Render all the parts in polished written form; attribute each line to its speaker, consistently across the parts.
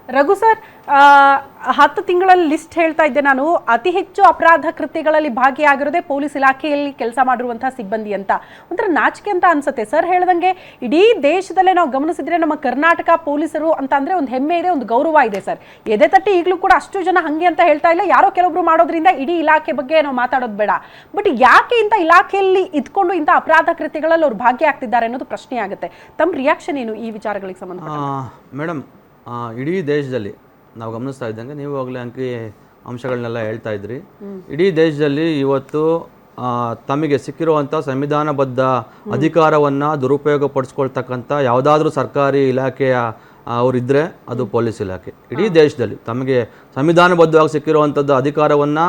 Speaker 1: Raghu sir, 10 ತಿಂಗಳಲ್ಲಿ list ಹೇಳ್ತಾ ಇದ್ದೆ ನಾನು. ಅತಿ ಹೆಚ್ಚು ಅಪರಾಧ ಕೃತ್ಯಗಳಲ್ಲಿ ಭಾಗಿಯಾಗಿರೋದೇ ಪೊಲೀಸ್ ಇಲಾಖೆಯಲ್ಲಿ ಕೆಲಸ ಮಾಡಿರುವಂತಹ ಸಿಬ್ಬಂದಿ ಅಂತ. ಒಂಥರ ನಾಚಿಕೆ ಅಂತ ಅನ್ಸುತ್ತೆ ಸರ್ ಹೇಳ್ದಂಗೆ. ಇಡೀ ದೇಶದಲ್ಲೇ ನಾವು ಗಮನಿಸಿದ್ರೆ ನಮ್ಮ ಕರ್ನಾಟಕ ಪೊಲೀಸರು ಅಂತ ಅಂದ್ರೆ ಒಂದು ಹೆಮ್ಮೆ ಇದೆ, ಒಂದು ಗೌರವ ಇದೆ ಸರ್. ಎದೆ ತಟ್ಟಿ ಈಗಲೂ ಕೂಡ ಅಷ್ಟು ಜನ ಹಂಗೆ ಅಂತ ಹೇಳ್ತಾ ಇಲ್ಲ. ಯಾರೋ ಕೆಲವೊಬ್ರು ಮಾಡೋದ್ರಿಂದ ಇಡೀ ಇಲಾಖೆ ಬಗ್ಗೆ ನಾವು ಮಾತಾಡೋದು ಬೇಡ. ಬಟ್ ಯಾಕೆ ಇಂಥ ಇಲಾಖೆಯಲ್ಲಿ ಇದ್ಕೊಂಡು ಇಂಥ ಅಪರಾಧ ಕೃತ್ಯಗಳಲ್ಲಿ ಅವ್ರು ಭಾಗಿಯಾಗ್ತಿದ್ದಾರೆ ಅನ್ನೋದು ಪ್ರಶ್ನೆ ಆಗುತ್ತೆ. ತಮ್ಮ ರಿಯಾಕ್ಷನ್ ಏನು ಈ ವಿಚಾರಗಳಿಗೆ ಸಂಬಂಧಪಟ್ಟ?
Speaker 2: ಮೇಡಮ್, ಇಡೀ ದೇಶದಲ್ಲಿ ನಾವು ಗಮನಿಸ್ತಾ ಇದ್ದಂಗೆ ನೀವು ಆಗಲೇ ಅಂಶಗಳನ್ನೆಲ್ಲ ಹೇಳ್ತಾ ಇದ್ರಿ. ಇಡೀ ದೇಶದಲ್ಲಿ ಇವತ್ತು ತಮಗೆ ಸಿಕ್ಕಿರುವಂಥ ಸಂವಿಧಾನಬದ್ಧ ಅಧಿಕಾರವನ್ನು ದುರುಪಯೋಗ ಪಡಿಸ್ಕೊಳ್ತಕ್ಕಂಥ ಯಾವುದಾದ್ರೂ ಸರ್ಕಾರಿ ಇಲಾಖೆಯ ಅವರಿದ್ದರೆ ಅದು ಪೊಲೀಸ್ ಇಲಾಖೆ. ಇಡೀ ದೇಶದಲ್ಲಿ ತಮಗೆ ಸಂವಿಧಾನಬದ್ಧವಾಗಿ ಸಿಕ್ಕಿರುವಂಥದ್ದು ಅಧಿಕಾರವನ್ನು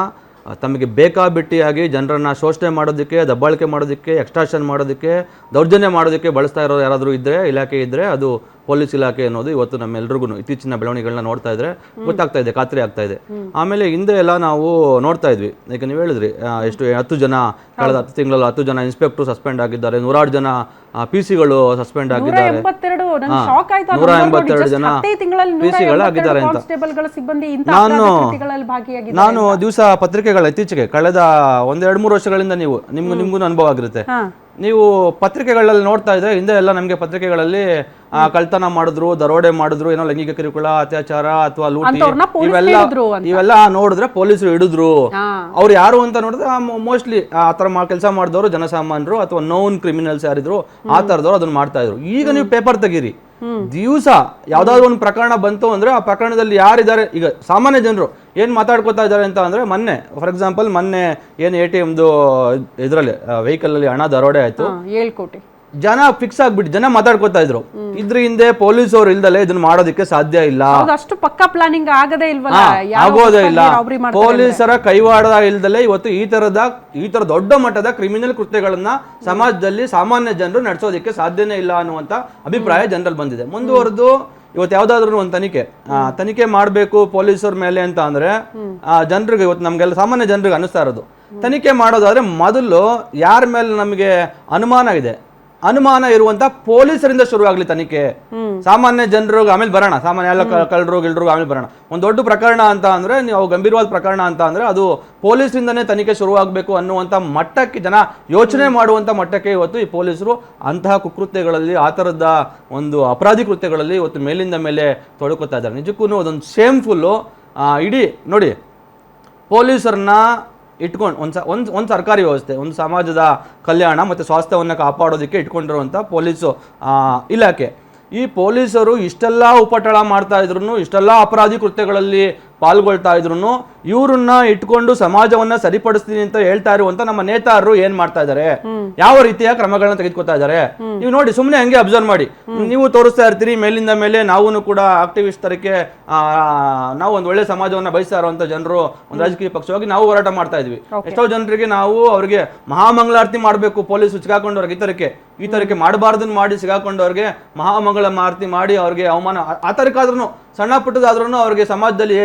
Speaker 2: ತಮಗೆ ಬೇಕಾಬಿಟ್ಟಿಯಾಗಿ ಜನರನ್ನು ಶೋಷಣೆ ಮಾಡೋದಕ್ಕೆ, ದಬ್ಬಾಳಿಕೆ ಮಾಡೋದಕ್ಕೆ, ಎಕ್ಸ್ಟ್ರಾಕ್ಷನ್ ಮಾಡೋದಕ್ಕೆ, ದೌರ್ಜನ್ಯ ಮಾಡೋದಕ್ಕೆ ಬಳಸ್ತಾ ಇರೋರು ಯಾರಾದರೂ ಇದ್ದರೆ, ಇಲಾಖೆ ಇದ್ದರೆ ಅದು ಪೊಲೀಸ್ ಇಲಾಖೆ ಅನ್ನೋದು ಇವತ್ತು ನಮ್ಮೆಲ್ರಿಗೂ ಇತ್ತೀಚಿನ ಬೆಳವಣಿಗೆಗಳನ್ನ ನೋಡ್ತಾ ಇದ್ರೆ ಗೊತ್ತಾಗ್ತಾ ಇದೆ, ಖಾತ್ರಿ ಆಗ್ತಾ ಇದೆ. ಆಮೇಲೆ ಹಿಂದೆ ಎಲ್ಲ ನಾವು ನೋಡ್ತಾ ಇದ್ವಿ, ಈಗ ನೀವು ಹೇಳಿದ್ರಿ ಎಷ್ಟು 10 ಜನ ಕಳೆದ 10 ತಿಂಗಳಲ್ಲಿ 10 ಜನ ಇನ್ಸ್ಪೆಕ್ಟರ್ ಸಸ್ಪೆಂಡ್ ಆಗಿದ್ದಾರೆ, 106 ಜನ PC-ಗಳು ಸಸ್ಪೆಂಡ್ ಆಗಿದ್ದಾರೆ, 182 ಜನ PC-ಗಳು ಆಗಿದ್ದಾರೆ ಅಂತ. ನಾನು ದಿವಸ ಪತ್ರಿಕೆಗಳ ಇತ್ತೀಚೆಗೆ ಕಳೆದ 1-2-3 ವರ್ಷಗಳಿಂದ ನಿಮ್ಗೂ ಅನುಭವ ಆಗಿರುತ್ತೆ, ನೀವು ಪತ್ರಿಕೆಗಳಲ್ಲಿ ನೋಡ್ತಾ ಇದ್ರೆ ಹಿಂದೆ ಎಲ್ಲ ನಮಗೆ ಪತ್ರಿಕೆಗಳಲ್ಲಿ ಕಳ್ತನ ಮಾಡಿದ್ರು, ದರೋಡೆ ಮಾಡಿದ್ರು, ಏನೋ ಲೈಂಗಿಕ ಕಿರುಕುಳ, ಅತ್ಯಾಚಾರ ಅಥವಾ ಲೂಟಿ ಇವೆಲ್ಲ ನೋಡಿದ್ರೆ ಪೊಲೀಸರು ಹಿಡಿದ್ರು. ಅವ್ರು ಯಾರು ಅಂತ ನೋಡಿದ್ರೆ ಮೋಸ್ಟ್ಲಿ ಆ ತರ ಕೆಲಸ ಮಾಡಿದವರು ಜನಸಾಮಾನ್ಯರು ಅಥವಾ ನೋನ್ ಕ್ರಿಮಿನಲ್ಸ್ ಯಾರಿದ್ರು ಆ ತರದವ್ರು ಅದನ್ನ ಮಾಡ್ತಾ ಇದ್ರು. ಈಗ ನೀವು ಪೇಪರ್ ತೆಗೀರಿ, ದಿವಸ ಯಾವ್ದಾದ್ರು ಒಂದು ಪ್ರಕರಣ ಬಂತು ಅಂದ್ರೆ ಆ ಪ್ರಕರಣದಲ್ಲಿ ಯಾರಿದ್ದಾರೆ, ಈಗ ಸಾಮಾನ್ಯ ಜನರು ಏನ್ ಮಾತಾಡ್ಕೋತಾ ಇದ್ದಾರೆ ಅಂತ ಅಂದ್ರೆ, ಮೊನ್ನೆ ಫಾರ್ ಎಕ್ಸಾಂಪಲ್ ಮೊನ್ನೆ ಏನು ATMದು ಇದರಲ್ಲಿ ವೆಹಿಕಲ್ ಅಲ್ಲಿ ಹಣ ದರೋಡೆ ಆಯ್ತು,
Speaker 1: 7 ಕೋಟಿ
Speaker 2: ಜನ ಫಿಕ್ಸ್ ಆಗ್ಬಿಟ್ಟು ಜನ ಮಾತಾಡ್ಕೋತಾ ಇದ್ರು. ಇದ್ರ ಹಿಂದೆ ಪೊಲೀಸ್ ಅವ್ರು ಇಲ್ದಲೆ ಇದನ್ನ ಮಾಡೋದಕ್ಕೆ ಸಾಧ್ಯ ಇಲ್ಲ,
Speaker 1: ಅಷ್ಟು ಪಕ್ಕಾ ಪ್ಲಾನಿಂಗ್ ಆಗೋದೇ
Speaker 2: ಇಲ್ಲ. ಪೊಲೀಸರ ಕೈವಾಡ ಇಲ್ದಲೆ ಇವತ್ತು ಈ ತರ ದೊಡ್ಡ ಮಟ್ಟದ ಕ್ರಿಮಿನಲ್ ಕೃತ್ಯಗಳನ್ನ ಸಮಾಜದಲ್ಲಿ ಸಾಮಾನ್ಯ ಜನರು ನಡೆಸೋದಕ್ಕೆ ಸಾಧ್ಯನೇ ಇಲ್ಲ ಅನ್ನುವಂತ ಅಭಿಪ್ರಾಯ ಜನರಲ್ಲಿ ಬಂದಿದೆ. ಮುಂದುವರೆದು ಇವತ್ತು ಯಾವ್ದಾದ್ರು ಒಂದು ತನಿಖೆ ಮಾಡಬೇಕು ಪೊಲೀಸರ ಮೇಲೆ ಅಂತ ಅಂದ್ರೆ ಜನರಿಗೆ, ಇವತ್ತು ನಮ್ಗೆಲ್ಲ ಸಾಮಾನ್ಯ ಜನರಿಗೆ ಅನಿಸ್ತಾ ಇರೋದು, ತನಿಖೆ ಮಾಡೋದಾದ್ರೆ ಮೊದಲು ಯಾರ ಮೇಲೆ ನಮಗೆ ಅನುಮಾನ ಇರುವಂತ ಪೊಲೀಸರಿಂದ ಶುರುವಾಗ್ಲಿ ತನಿಖೆ. ಸಾಮಾನ್ಯ ಜನರಿಗೆ ಆಮೇಲೆ ಬರೋಣ, ಸಾಮಾನ್ಯ ಎಲ್ಲ ಕಳ್ಳರು ಆಮೇಲೆ ಬರೋಣ. ಒಂದು ದೊಡ್ಡ ಪ್ರಕರಣ ಅಂತ ಅಂದ್ರೆ, ನೀವು ಗಂಭೀರವಾದ ಪ್ರಕರಣ ಅಂತ ಅಂದ್ರೆ ಅದು ಪೊಲೀಸರಿಂದನೇ ತನಿಖೆ ಶುರುವಾಗಬೇಕು ಅನ್ನುವಂಥ ಮಟ್ಟಕ್ಕೆ ಜನ ಯೋಚನೆ ಮಾಡುವಂಥ ಮಟ್ಟಕ್ಕೆ ಇವತ್ತು ಈ ಪೊಲೀಸರು ಅಂತಹ ಕುಕೃತ್ಯಗಳಲ್ಲಿ, ಆ ಥರದ ಒಂದು ಅಪರಾಧಿ ಕೃತ್ಯಗಳಲ್ಲಿ ಇವತ್ತು ಮೇಲಿಂದ ಮೇಲೆ ತೊಡಕೋತಾ ಇದ್ದಾರೆ. ನಿಜಕ್ಕೂ ಅದೊಂದು ಶೇಮ್ಫುಲ್ಲು. ಇಡೀ ನೋಡಿ, ಪೊಲೀಸರನ್ನ ಇಟ್ಕೊಂಡು ಒಂದು ಸರ್ಕಾರಿ ವ್ಯವಸ್ಥೆ, ಒಂದು ಸಮಾಜದ ಕಲ್ಯಾಣ ಮತ್ತು ಸ್ವಾಸ್ಥ್ಯವನ್ನು ಕಾಪಾಡೋದಕ್ಕೆ ಇಟ್ಕೊಂಡಿರುವಂಥ ಪೊಲೀಸು ಇಲಾಖೆ, ಈ ಪೊಲೀಸರು ಇಷ್ಟೆಲ್ಲ ಉಪಟಳ ಮಾಡ್ತಾ ಇದ್ರು, ಇಷ್ಟೆಲ್ಲ ಅಪರಾಧಿ ಕೃತ್ಯಗಳಲ್ಲಿ ಪಾಲ್ಗೊಳ್ತಾ ಇದ್ರು, ಇವ್ರನ್ನ ಇಟ್ಕೊಂಡು ಸಮಾಜವನ್ನ ಸರಿಪಡಿಸ್ತೀನಿ ಅಂತ ಹೇಳ್ತಾ ಇರುವಂತ ನಮ್ಮ ನೇತಾರರು ಏನ್ ಮಾಡ್ತಾ ಇದ್ದಾರೆ, ಯಾವ ರೀತಿಯ ಕ್ರಮಗಳನ್ನ ತೆಗೆದುಕೊಳ್ತಾ ಇದ್ದಾರೆ ನೀವು ನೋಡಿ. ಸುಮ್ಮನೆ ಹಂಗೆ ಅಬ್ಸರ್ವ್ ಮಾಡಿ, ನೀವು ತೋರಿಸ್ತಾ ಇರ್ತೀರಿ ಮೇಲಿಂದ ಮೇಲೆ. ನಾವು ಕೂಡ ಆಕ್ಟಿವಿಸ್ಟ್ ತರಕ್ಕೆ ನಾವು ಒಂದು ಒಳ್ಳೆ ಸಮಾಜವನ್ನ ಬಯಸ್ತಾ ಇರುವಂತ ಜನರು, ಒಂದು ರಾಜಕೀಯ ಪಕ್ಷವಾಗಿ ನಾವು ಹೋರಾಟ ಮಾಡ್ತಾ ಇದ್ವಿ. ಎಷ್ಟೋ ಜನರಿಗೆ ನಾವು ಅವ್ರಿಗೆ ಮಹಾಮಂಗಳಾರತಿ ಮಾಡಬೇಕು, ಪೊಲೀಸ್ ಸಿಗಾಕೊಂಡವ್ರಿಗೆ ಈ ತರಕ್ಕೆ ಮಾಡಬಾರ್ದನ್ನ ಮಾಡಿ ಸಿಗಾಕೊಂಡವ್ರಿಗೆ ಮಹಾಮಂಗಳ ಆರತಿ ಮಾಡಿ ಅವ್ರಿಗೆ ಅವಮಾನ, ಆ ತರಕ್ಕಾದ್ರೂ ಸಣ್ಣ ಪುಟ್ಟದಾದ್ರೂ ಅವ್ರಿಗೆ ಸಮಾಜದಲ್ಲಿ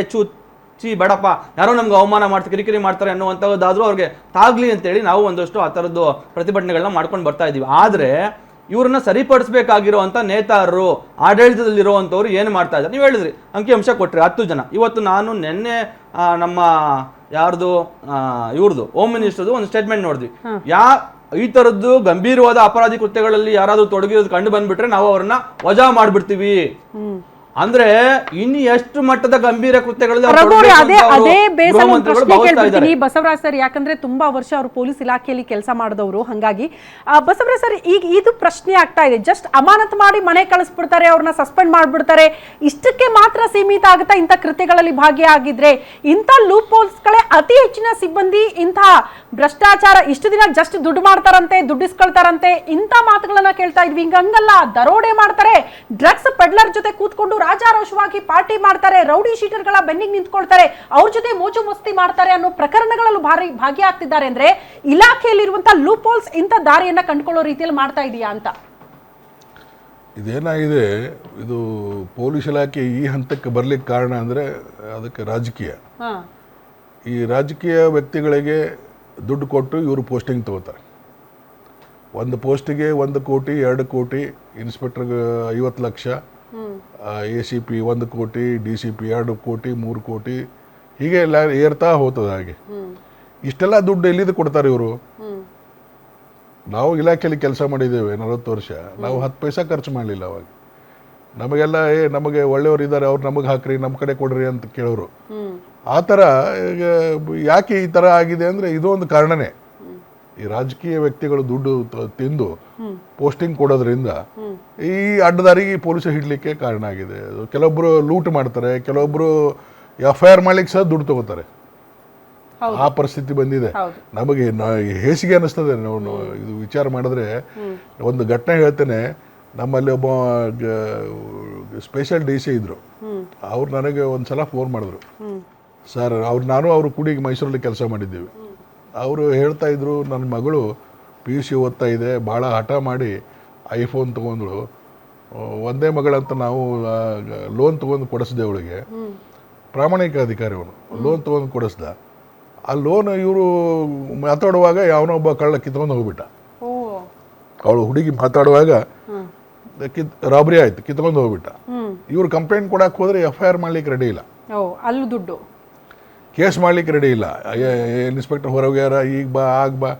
Speaker 2: ಚಿ ಬೇಡಪ್ಪ, ಯಾರೋ ನಮ್ಗೆ ಅವಮಾನ ಮಾಡ್ತಾರೆ, ಕಿರಿಕಿರಿ ಮಾಡ್ತಾರೆ ಅನ್ನುವಂಥದ್ದಾದ್ರೂ ಅವ್ರಿಗೆ ತಾಗ್ಲಿ ಅಂತೇಳಿ ನಾವು ಒಂದಷ್ಟು ಆ ಥರದ್ದು ಪ್ರತಿಭಟನೆಗಳನ್ನ ಮಾಡ್ಕೊಂಡು ಬರ್ತಾ ಇದೀವಿ. ಆದ್ರೆ ಇವ್ರನ್ನ ಸರಿಪಡಿಸ್ಬೇಕಾಗಿರುವಂತ ನೇತಾರರು, ಆಡಳಿತದಲ್ಲಿರುವಂಥವ್ರು ಏನು ಮಾಡ್ತಾ ಇದ್ದಾರೆ? ನೀವು ಹೇಳಿದ್ರಿ ಅಂಕಿಅಂಶ ಕೊಟ್ರಿ 10 ಜನ. ಇವತ್ತು ನಾನು ನಿನ್ನೆ ನಮ್ಮ ಇವ್ರದ್ದು ಹೋಮ್ ಮಿನಿಸ್ಟರ್ದು ಒಂದು ಸ್ಟೇಟ್ಮೆಂಟ್ ನೋಡಿದ್ವಿ. ಈ ತರದ್ದು ಗಂಭೀರವಾದ ಅಪರಾಧಿ ಕೃತ್ಯಗಳಲ್ಲಿ ಯಾರಾದ್ರೂ ತೊಡಗಿರೋದು ಕಂಡು ಬಂದ್ಬಿಟ್ರೆ ನಾವು ಅವ್ರನ್ನ ವಜಾ ಮಾಡ್ಬಿಡ್ತೀವಿ ಅಂದ್ರೆ, ಇನ್ನು ಎಷ್ಟು ಮಟ್ಟದ ಗಂಭೀರ ಕೃತ್ಯಗಳಲ್ಲಿ
Speaker 1: ಬಸವರಾಜ್ ಸರ್, ಯಾಕಂದ್ರೆ ತುಂಬಾ ವರ್ಷ ಅವರು ಪೊಲೀಸ್ ಇಲಾಖೆಯಲ್ಲಿ ಕೆಲಸ ಮಾಡಿದವರು, ಹಾಗಾಗಿ ಬಸವರಾಜ್ ಸರ್ ಈಗ ಇದು ಪ್ರಶ್ನೆ ಆಗ್ತಾ ಇದೆ. ಜಸ್ಟ್ ಅಮಾನತ್ ಮಾಡಿ ಮನೆ ಕಳಿಸ್ಬಿಡ್ತಾರೆ, ಅವ್ರನ್ನ ಸಸ್ಪೆಂಡ್ ಮಾಡ್ಬಿಡ್ತಾರೆ, ಇಷ್ಟಕ್ಕೆ ಮಾತ್ರ ಸೀಮಿತ ಆಗುತ್ತಾ ಇಂಥ ಕೃತ್ಯಗಳಲ್ಲಿ ಭಾಗಿಯಾಗಿದ್ರೆ? ಇಂಥ ಲೂಪ್ ಹೋಲ್ಸ್ಗಳೇ ಅತಿ ಹೆಚ್ಚಿನ ಸಿಬ್ಬಂದಿ ಇಂಥ ಭ್ರಷ್ಟಾಚಾರ, ಇಷ್ಟು ದಿನ ಜಸ್ಟ್ ದುಡ್ಡು ಮಾಡ್ತಾರಂತೆ, ದುಡ್ಡಿಸ್ಕೊಳ್ತಾರಂತೆ, ಇಂಥ ಮಾತುಗಳನ್ನ ಕೇಳ್ತಾ ಇದ್ವಿ. ಹಿಂಗಂಗಲ್ಲ, ದರೋಡೆ ಮಾಡ್ತಾರೆ, ಡ್ರಗ್ಸ್ ಪೆಡ್ಲರ್ ಜೊತೆ ಕೂತ್ಕೊಂಡು ರಾಜಾರೋಷವಾಗಿ ಪಾರ್ಟಿ ಮಾಡ್ತಾರೆ, ರೌಡಿ ಶೀಟರ್ಗಳ ಬೆನ್ನಿಗೆ ನಿಂತ್ಕೊಳ್ತಾರೆ, ಅವ್ರ ಜೊತೆ ಮೋಜು ಮಸ್ತಿ ಮಾಡ್ತಾರೆ ಅನ್ನೋ ಪ್ರಕರಣಗಳಲ್ಲೂ ಭಾಗಿಯಾಗ್ತಿದ್ದಾರೆ ಅಂದ್ರೆ ಇಲಾಖೆಯಲ್ಲಿರುವಂತಹ ಲೂಪ್ ಹೋಲ್ಸ್ ಇಂಥ ದಾರಿಯನ್ನ ಕಂಡುಕೊಳ್ಳೋ ರೀತಿಯಲ್ಲಿ ಮಾಡ್ತಾ ಇದೆಯಾ ಅಂತ?
Speaker 3: ಇದೇನಾಗಿದೆ, ಇದು ಪೊಲೀಸ್ ಇಲಾಖೆ ಈ ಹಂತಕ್ಕೆ ಬರ್ಲಿಕ್ಕೆ ಕಾರಣ ಅಂದ್ರೆ ಅದಕ್ಕೆ ರಾಜಕೀಯ. ಈ ರಾಜಕೀಯ ವ್ಯಕ್ತಿಗಳಿಗೆ ದುಡ್ಡು ಕೊಟ್ಟು ಇವರು ಪೋಸ್ಟಿಂಗ್ ತಗೋತಾರೆ. ಒಂದು ಪೋಸ್ಟಿಗೆ 1 ಕೋಟಿ 2 ಕೋಟಿ, ಇನ್ಸ್ಪೆಕ್ಟರ್ಗೆ 50 ಲಕ್ಷ, ACP 1 ಕೋಟಿ, DCP 2 ಕೋಟಿ, 3 ಕೋಟಿ, ಹೀಗೆ ಎಲ್ಲ ಏರ್ತಾ ಹೋಗ್ತದೆ. ಹಾಗೆ ಇಷ್ಟೆಲ್ಲ ದುಡ್ಡು ಎಲ್ಲಿದ್ದು ಕೊಡ್ತಾರೆ ಇವರು? ನಾವು ಇಲಾಖೆಯಲ್ಲಿ ಕೆಲಸ ಮಾಡಿದ್ದೇವೆ 40 ವರ್ಷ, ನಾವು 10 ಪೈಸಾ ಖರ್ಚು ಮಾಡಲಿಲ್ಲ ಅವಾಗ. ನಮಗೆಲ್ಲ ನಮಗೆ ಒಳ್ಳೆಯವರು ಇದ್ದಾರೆ, ಅವ್ರು ನಮಗೆ ಹಾಕ್ರಿ, ನಮ್ಮ ಕಡೆ ಕೊಡ್ರಿ ಅಂತ ಕೇಳೋರು. ಆ ಥರ ಯಾಕೆ ಈ ಥರ ಆಗಿದೆ ಅಂದರೆ ಇದು ಒಂದು ಕಾರಣನೇ. ಈ ರಾಜಕೀಯ ವ್ಯಕ್ತಿಗಳು ದುಡ್ಡು ತಿಂದು ಪೋಸ್ಟಿಂಗ್ ಕೊಡೋದ್ರಿಂದ ಈ ಅಡ್ಡದಾರಿಗೆ ಪೊಲೀಸರು ಹಿಡ್ಲಿಕ್ಕೆ ಕಾರಣ ಆಗಿದೆ. ಕೆಲವೊಬ್ರು ಲೂಟ್ ಮಾಡ್ತಾರೆ, ಕೆಲವೊಬ್ರು FIR ಮಾಡ್ಲಿಕ್ಕೆ ಸಹ ದುಡ್ಡು ತಗೋತಾರೆ. ಆ ಪರಿಸ್ಥಿತಿ ಬಂದಿದೆ. ನಮಗೆ ಹೇಸಿಗೆ ಅನಿಸ್ತದೆ ನಾವು ಇದು ವಿಚಾರ ಮಾಡಿದ್ರೆ. ಒಂದು ಘಟನೆ ಹೇಳ್ತೇನೆ. ನಮ್ಮಲ್ಲಿ ಒಬ್ಬ ಸ್ಪೆಷಲ್ DC ಇದ್ರು. ಅವ್ರು ನನಗೆ ಒಂದ್ಸಲ ಫೋನ್ ಮಾಡಿದ್ರು. ಸರ್, ಅವರು ಕೂಡಿಗೆ ಮೈಸೂರಲ್ಲಿ ಕೆಲಸ ಮಾಡಿದ್ದೀವಿ. ಅವರು ಹೇಳ್ತಾ ಇದ್ರು, ನನ್ನ ಮಗಳು PUC ಓದ್ತಾ ಇದೆ, ಭಾಳ ಹಠ ಮಾಡಿ iPhone ತೊಗೊಂಡ್ಳು. ಒಂದೇ ಮಗಳಂತ ನಾವು ಲೋನ್ ತೊಗೊಂಡು ಕೊಡಿಸ್ದೆ ಅವಳಿಗೆ. ಪ್ರಾಮಾಣಿಕ ಅಧಿಕಾರಿ ಅವನು. ಲೋನ್ ತೊಗೊಂಡು ಕೊಡಿಸ್ದ. ಆ ಲೋನ್ ಇವರು ಮಾತಾಡುವಾಗ ಯಾವನೊಬ್ಬ ಕಳ್ಳ ಕಿತ್ಕೊಂಡು ಹೋಗ್ಬಿಟ್ಟ. ಅವಳು ಹುಡುಗಿ ಮಾತಾಡುವಾಗ ರಾಬರಿ ಆಯ್ತು, ಕಿತ್ಕೊಂಡು ಹೋಗ್ಬಿಟ್ಟ. ಇವ್ರು ಕಂಪ್ಲೇಂಟ್ ಕೊಡಕ್ಕೆ ಹೋದ್ರೆ FIR ಮಾಡ್ಲಿಕ್ಕೆ ರೆಡಿ ಇಲ್ಲ,
Speaker 1: ಅಲ್ಲೂ ದುಡ್ಡು
Speaker 3: ಕೇಸ್ ಮಾಡ್ಲಿಕ್ಕೆ ರೆಡಿ ಇಲ್ಲ. ಇನ್ಸ್ಪೆಕ್ಟರ್ ಹೊರಗ್ಯಾರ, ಈಗ ಬಾ ಆಗ ಬಾ,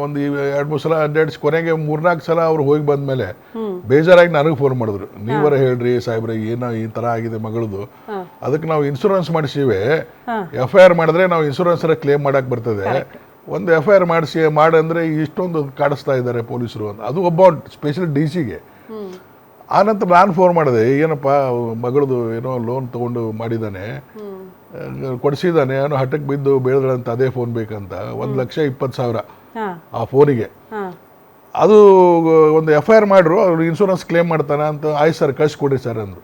Speaker 3: ಒಂದು 2-3 ಸಲ ಅಡ್ಡಾಡಿಸಿ ಕೊನೆಗೆ 3-4 ಸಲ ಅವ್ರು ಹೋಗಿ ಬಂದ್ಮೇಲೆ ಬೇಜಾರಾಗಿ ನನಗೆ ಫೋನ್ ಮಾಡಿದ್ರು. ನೀವರ ಹೇಳ್ರಿ ಸಾಹೇಬ್ರೆ, ಏನೋ ಈ ಥರ ಆಗಿದೆ ಮಗಳದು, ಅದಕ್ಕೆ ನಾವು ಇನ್ಶೂರೆನ್ಸ್ ಮಾಡಿಸಿವೆ, FIR ಮಾಡಿದ್ರೆ ನಾವು ಇನ್ಶೂರೆನ್ಸ್ ಕ್ಲೇಮ್ ಮಾಡಕ್ಕೆ ಬರ್ತದೆ, ಒಂದು FIR ಮಾಡಂದ್ರೆ ಇಷ್ಟೊಂದು ಕಾಡಿಸ್ತಾ ಇದ್ದಾರೆ ಪೊಲೀಸರು ಅಂತ. ಅದು ಒಬ್ಬ ಸ್ಪೆಷಲ್ DCಗೆ. ಆನಂತರ ನಾನು ಫೋನ್ ಮಾಡಿದೆ, ಏನಪ್ಪ ಮಗಳದು ಏನೋ ಲೋನ್ ತೊಗೊಂಡು ಮಾಡಿದ್ದಾನೆ, ಕೊಡಿಸಿದ್ದಾನೆ, ಏನೋ ಹಠಕ್ಕೆ ಬಿದ್ದು ಬೆಳೆದಳಂತ, ಅದೇ ಫೋನ್ ಬೇಕಂತ, 1,20,000 ಆ ಫೋನಿಗೆ. ಅದು ಒಂದು FIR ಮಾಡ್ರು, ಅವ್ರು ಇನ್ಶೂರೆನ್ಸ್ ಕ್ಲೇಮ್ ಮಾಡ್ತಾನೆ ಅಂತ. ಆಯ್ತು ಸರ್, ಕಳಿಸ್ಕೊಡ್ರಿ ಸರ್ ಅಂದರು.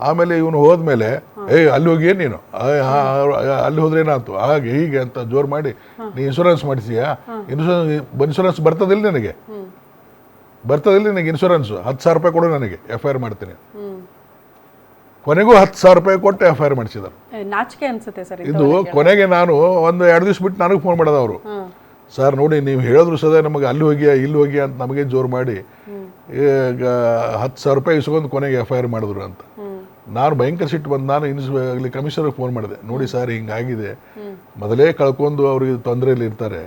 Speaker 3: ಆಮೇಲೆ ಇವನು ಹೋದ್ಮೇಲೆ ಅಲ್ಲಿ ಹೋಗಿ ಏನು ನೀನು ಅಲ್ಲಿ ಹೋದ್ರೆ ಏನಾಯ್ತು, ಹಾಗೆ ಹೀಗೆ ಅಂತ ಜೋರು ಮಾಡಿ, ನೀ ಇನ್ಶೂರೆನ್ಸ್ ಮಾಡಿಸಿಯಾ, ಇನ್ಶೂರೆನ್ಸ್ ಬರ್ತದಿಲ್ಲ ನನಗೆ, ಇನ್ಶೂರೆನ್ಸು 10,000 ರೂಪಾಯಿ ಕೊಡು ನನಗೆ, FIR ಮಾಡ್ತೀನಿ. ಕೊನೆಗೂ 10,000 ರೂಪಾಯಿ ಕೊಟ್ಟು FIR ಮಾಡಿಸಿದರು.
Speaker 1: ನಾಚಿಕೆ ಅನ್ಸುತ್ತೆ ಸರ್
Speaker 3: ಇದು. ಕೊನೆಗೆ ನಾನು ಒಂದು 2 ದಿವಸ ಬಿಟ್ಟು ನನಗೆ ಫೋನ್ ಮಾಡೋದು ಅವರು, ಸರ್ ನೋಡಿ ನೀವು ಹೇಳಿದ್ರು ಸದಾ ನಮಗೆ ಅಲ್ಲಿ ಹೋಗಿಯಾ ಇಲ್ಲಿ ಹೋಗಿಯಾ ಅಂತ ನಮಗೆ ಜೋರು ಮಾಡಿ 10,000 ರೂಪಾಯಿ ಇಸ್ಕೊಂಡು ಕೊನೆಗೆ FIR ಮಾಡಿದ್ರು ಅಂತ. ನಾನು ಭಯಂಕರ ಸಿಟ್ಟು ಬಂದು ನಾನು ಇಲ್ಲಿ ಕಮಿಷನರ್ಗೆ ಫೋನ್ ಮಾಡಿದೆ, ನೋಡಿ ಸರ್ ಹಿಂಗಾಗಿದೆ, ಮೊದಲೇ ಕಳ್ಕೊಂಡು ಅವ್ರಿಗೆ ತೊಂದರೆಯಲ್ಲಿ ಇರ್ತಾರೆ,